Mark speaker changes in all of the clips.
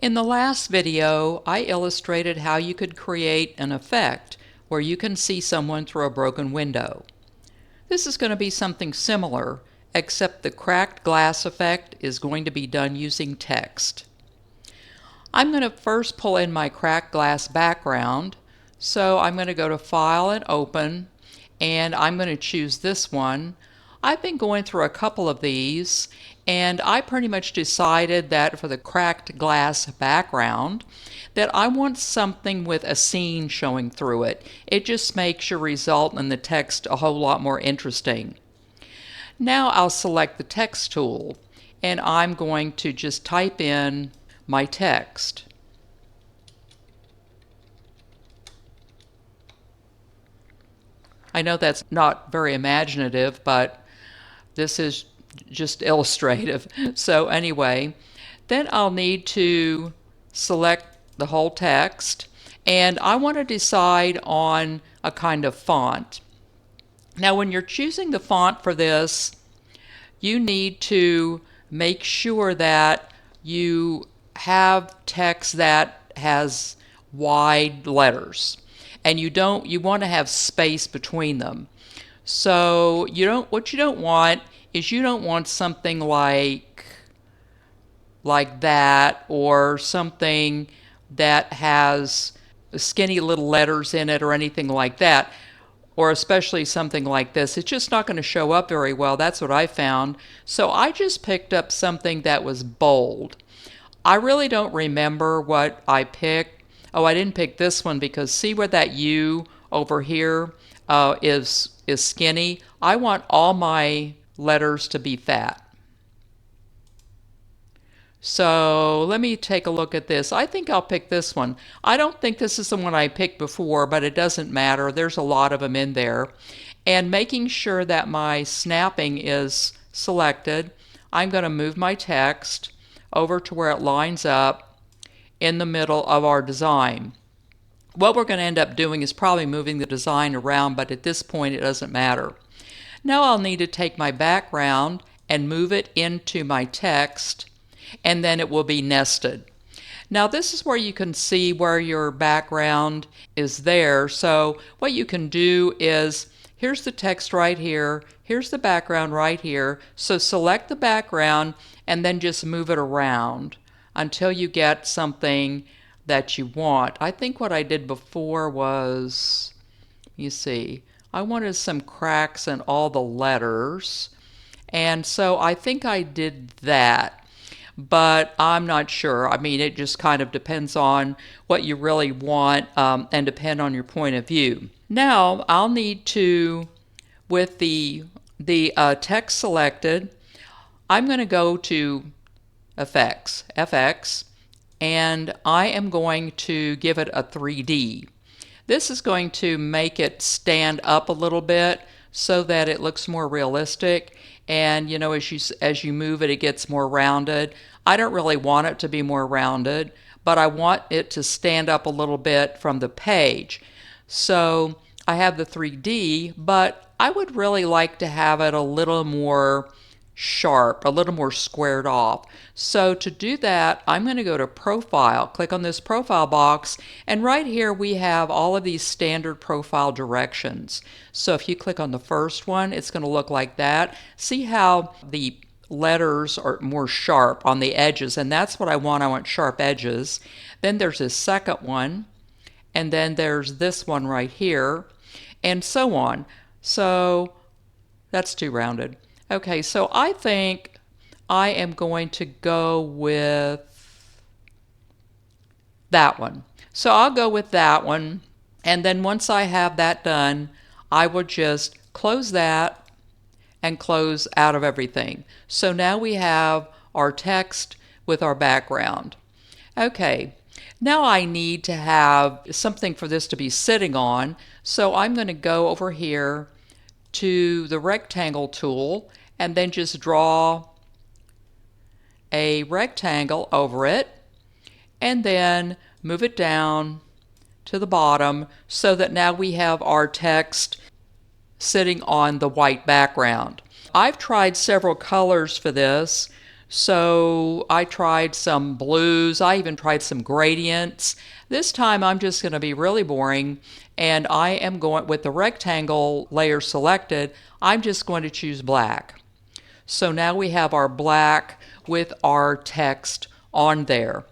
Speaker 1: In the last video, I illustrated how you could create an effect where you can see someone through a broken window. This is going to be something similar, except the cracked glass effect is going to be done using text. I'm going to first pull in my cracked glass background, so I'm going to go to File and Open, and I'm going to choose this one. I've been going through a couple of these, and I pretty much decided that for the cracked glass background that I want something with a scene showing through it. It just makes your result in the text a whole lot more interesting. Now I'll select the text tool, and I'm going to just type in my text. I know that's not very imaginative, but this is just illustrative. So anyway, then I'll need to select the whole text, and I want to decide on a kind of font. Now when you're choosing the font for this, you need to make sure that you have text that has wide letters, and you want to have space between them. So what you don't want is you don't want something like that, or something that has skinny little letters in it or anything like that, or especially something like this. It's just not going to show up very well. That's what I found. So I just picked up something that was bold. I really don't remember what I picked. Oh, I didn't pick this one because see where that U over here is skinny? I want all my letters to be fat. So let me take a look at this. I think I'll pick this one. I don't think this is the one I picked before, but it doesn't matter. There's a lot of them in there. And making sure that my snapping is selected, I'm going to move my text over to where it lines up in the middle of our design. What we're going to end up doing is probably moving the design around, but at this point it doesn't matter. Now I'll need to take my background and move it into my text, and then it will be nested. Now this is where you can see where your background is there. So what you can do is, here's the text right here, here's the background right here. So select the background and then just move it around until you get something that you want. I think what I did before was, you see, I wanted some cracks in all the letters, and so I think I did that, but I'm not sure. I mean, it just kind of depends on what you really want, and depend on your point of view. Now I'll need to, with the text selected, I'm going to go to FX, and I am going to give it a 3D. This is going to make it stand up a little bit so that it looks more realistic, and you know, as you move it, it gets more rounded. I don't really want it to be more rounded, but I want it to stand up a little bit from the page. So I have the 3D, but I would really like to have it a little more sharp, a little more squared off. So to do that, I'm going to go to Profile, click on this profile box, and right here we have all of these standard profile directions. So if you click on the first one, it's going to look like that. See how the letters are more sharp on the edges, and that's what I want. I want sharp edges. Then there's this second one, and then there's this one right here, and so on. So that's too rounded. Okay, so I think I am going to go with that one. So I'll go with that one, and then once I have that done, I will just close that and close out of everything. So now we have our text with our background. Okay, now I need to have something for this to be sitting on, so I'm going to go over here to the rectangle tool and then just draw a rectangle over it, and then move it down to the bottom so that now we have our text sitting on the white background. I've tried several colors for this, So I tried some blues. I even tried some gradients. This time I'm just going to be really boring, and I am going with the rectangle layer selected. I'm just going to choose black. So now we have our black with our text on there.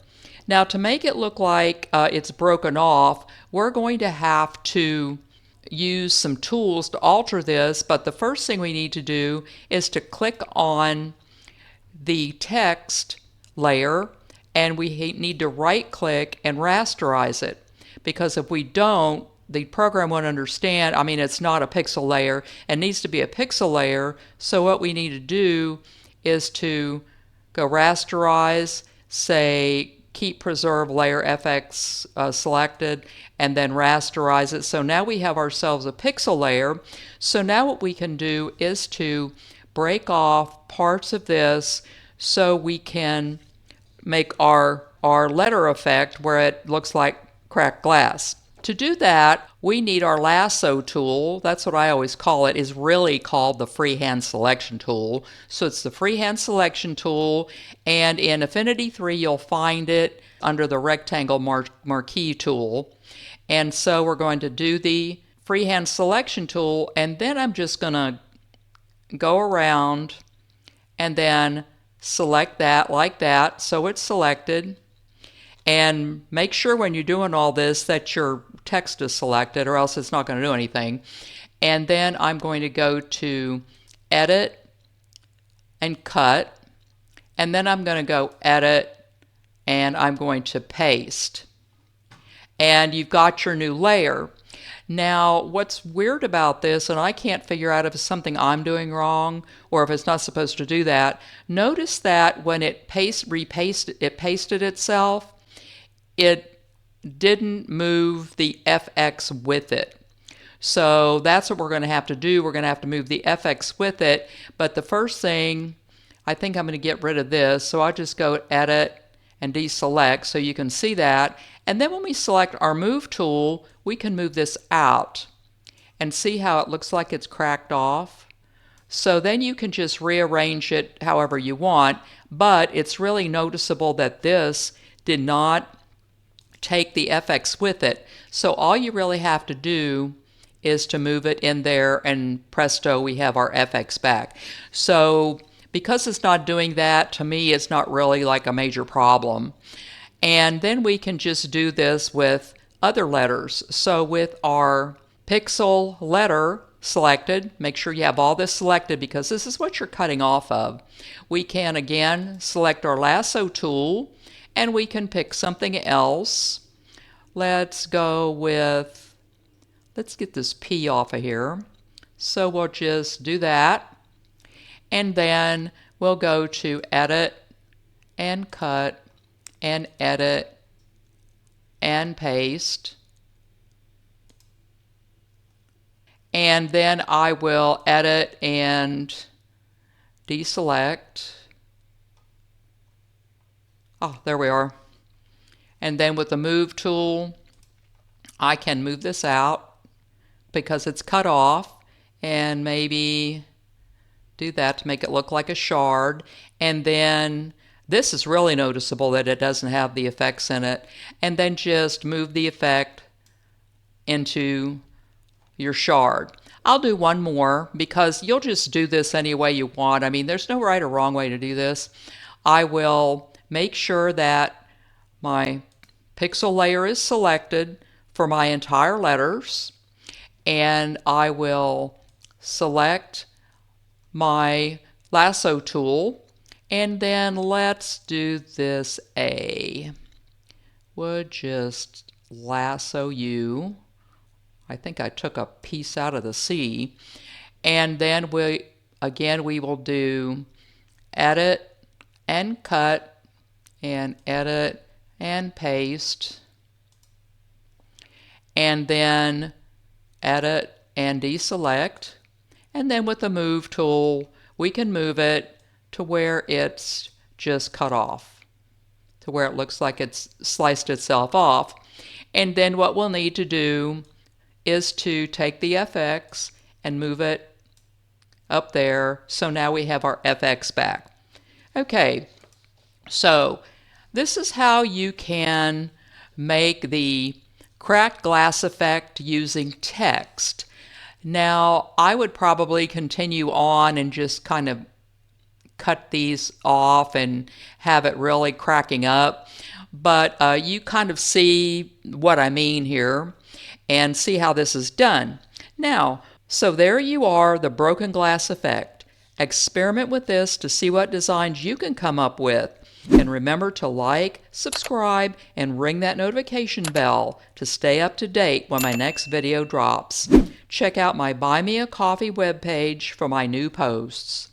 Speaker 1: Now to make it look like it's broken off, we're going to have to use some tools to alter this, but the first thing we need to do is to click on the text layer, and we need to right click and rasterize it, because if we don't, the program won't understand. I mean, it's not a pixel layer. It needs to be a pixel layer. So what we need to do is to go rasterize, say keep preserve layer FX selected, and then rasterize it. So now we have ourselves a pixel layer. So now what we can do is to break off parts of this so we can make our letter effect where it looks like cracked glass. To do that, we need our lasso tool. That's what I always call it, is really called the freehand selection tool. So it's the freehand selection tool, and in Affinity 3 you'll find it under the rectangle marquee tool. And so we're going to do the freehand selection tool, and then I'm just going to go around and then select that like that so it's selected. And make sure when you're doing all this that your text is selected, or else it's not going to do anything. And then I'm going to go to Edit and Cut, and then I'm going to go Edit and I'm going to Paste. And you've got your new layer. Now, what's weird about this, and I can't figure out if it's something I'm doing wrong or if it's not supposed to do that, notice that when it pasted itself, it didn't move the FX with it. So that's what we're going to have to do. We're going to have to move the FX with it. But the first thing, I think I'm going to get rid of this. So I'll just go Edit and deselect so you can see that. And then when we select our Move tool, we can move this out and see how it looks like it's cracked off. So then you can just rearrange it however you want, but it's really noticeable that this did not take the FX with it. So all you really have to do is to move it in there, and presto, we have our FX back. So because it's not doing that, to me it's not really like a major problem. And then we can just do this with other letters. So with our pixel letter selected, make sure you have all this selected because this is what you're cutting off of. We can again select our lasso tool, and we can pick something else. Let's go with, let's get this P off of here. So we'll just do that, and then we'll go to Edit and Cut and Edit and Paste. And then I will edit and deselect. Oh, there we are. And then with the Move tool, I can move this out because it's cut off, and maybe do that to make it look like a shard. And then this is really noticeable that it doesn't have the effects in it. And then just move the effect into your shard. I'll do one more because you'll just do this any way you want. I mean, there's no right or wrong way to do this. I will make sure that my pixel layer is selected for my entire letters, and I will select my lasso tool, and then let's do this A. We'll just lasso you. I think I took a piece out of the C. And then we will do Edit and Cut and Edit and Paste, and then Edit and Deselect. And then with the Move tool, we can move it to where it's just cut off, to where it looks like it's sliced itself off. And then what we'll need to do is to take the FX and move it up there. So now we have our FX back. Okay, so this is how you can make the cracked glass effect using text. Now, I would probably continue on and just kind of cut these off and have it really cracking up. But you kind of see what I mean here and see how this is done. Now, so there you are, the broken glass effect. Experiment with this to see what designs you can come up with. And remember to like, subscribe, and ring that notification bell to stay up to date when my next video drops. Check out my Buy Me a Coffee webpage for my new posts.